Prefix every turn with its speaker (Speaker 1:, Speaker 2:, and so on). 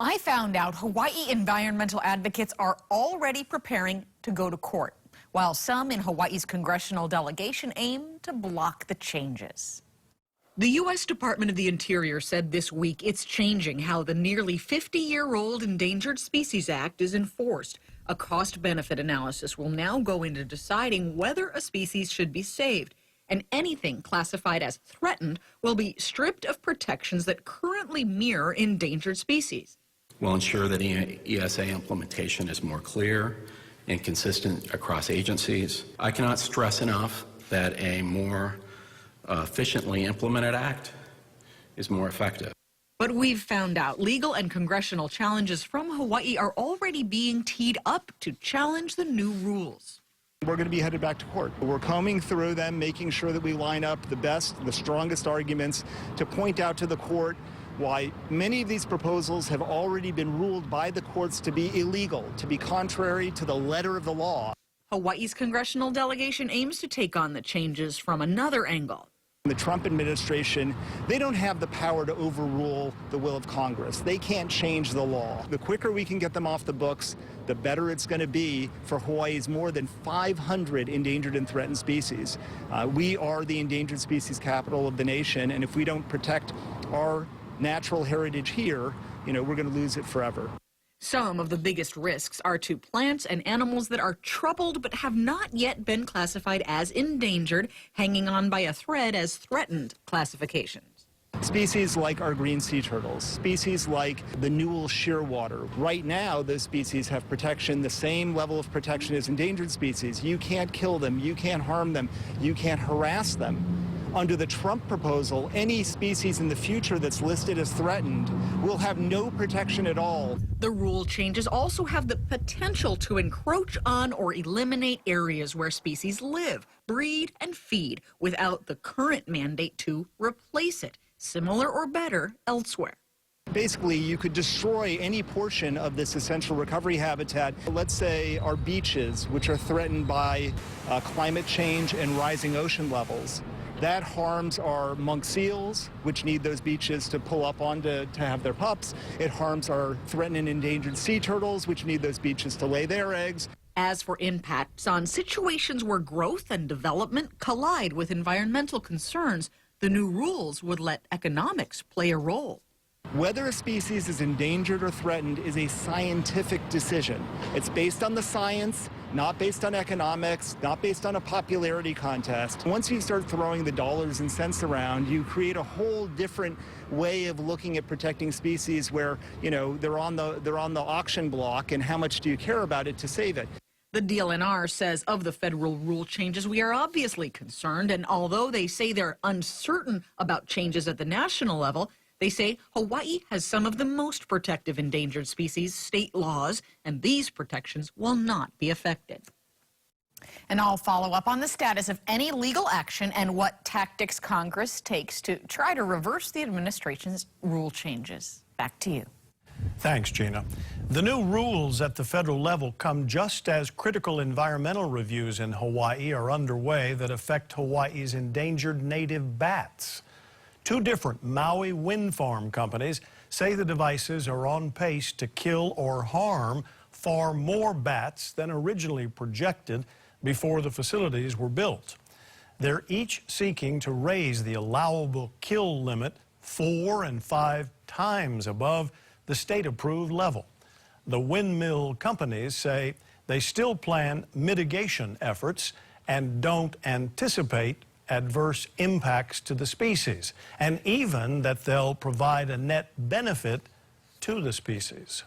Speaker 1: I found out Hawaii environmental advocates are already preparing to go to court, while some in Hawaii's congressional delegation aim to block the changes. The U.S. Department of the Interior said this week it's changing how the nearly 50-year-old Endangered Species Act is enforced. A cost-benefit analysis will now go into deciding whether a species should be saved, and anything classified as threatened will be stripped of protections that currently mirror endangered species.
Speaker 2: We'll ensure that ESA implementation is more clear and consistent across agencies. I cannot stress enough that a more efficiently implemented act is more effective.
Speaker 1: But we've found out legal and congressional challenges from Hawaii are already being teed up to challenge the new rules.
Speaker 3: We're going to be headed back to court. We're combing through them, making sure that we line up the best, the strongest arguments to point out to the court why many of these proposals have already been ruled by the courts to be illegal, to be contrary to the letter of the law.
Speaker 1: Hawaii's congressional delegation aims to take on the changes from another angle.
Speaker 3: The Trump administration, they don't have the power to overrule the will of Congress. They can't change the law. The quicker we can get them off the books, the better it's going to be for Hawaii's more than 500 endangered and threatened species. We are the endangered species capital of the nation, and if we don't protect our natural heritage here, we're going to lose it forever.
Speaker 1: Some of the biggest risks are to plants and animals that are troubled but have not yet been classified as endangered, hanging on by a thread as threatened classifications.
Speaker 3: Species like our green sea turtles, species like the Newell shearwater. Right now, those species have protection, the same level of protection as endangered species. You can't kill them, you can't harm them, you can't harass them. Under the Trump proposal, any species in the future that's listed as threatened will have no protection at all.
Speaker 1: The rule changes also have the potential to encroach on or eliminate areas where species live, breed, and feed without the current mandate to replace it, similar or better elsewhere.
Speaker 3: Basically, you could destroy any portion of this essential recovery habitat. Let's say our beaches, which are threatened by climate change and rising ocean levels. That harms our monk seals, which need those beaches to pull up on to have their pups. It harms our threatened and endangered sea turtles, which need those beaches to lay their eggs.
Speaker 1: As for impacts on situations where growth and development collide with environmental concerns, the new rules would let economics play a role.
Speaker 3: Whether a species is endangered or threatened is a scientific decision. It's based on the science, not based on economics, not based on a popularity contest. Once you start throwing the dollars and cents around, you create a whole different way of looking at protecting species where, they're on the auction block, and how much do you care about it to save it?
Speaker 1: The DLNR says of the federal rule changes, we are obviously concerned, and although they say they're uncertain about changes at the national level, they say Hawaii has some of the most protective endangered species state laws, and these protections will not be affected. And I'll follow up on the status of any legal action and what tactics Congress takes to try to reverse the administration's rule changes. Back to you.
Speaker 4: Thanks, Gina. The new rules at the federal level come just as critical environmental reviews in Hawaii are underway that affect Hawaii's endangered native bats. Two different Maui wind farm companies say the devices are on pace to kill or harm far more bats than originally projected before the facilities were built. They're each seeking to raise the allowable kill limit 4 and 5 times above the state-approved level. The windmill companies say they still plan mitigation efforts and don't anticipate adverse impacts to the species, and even that they'll provide a net benefit to the species.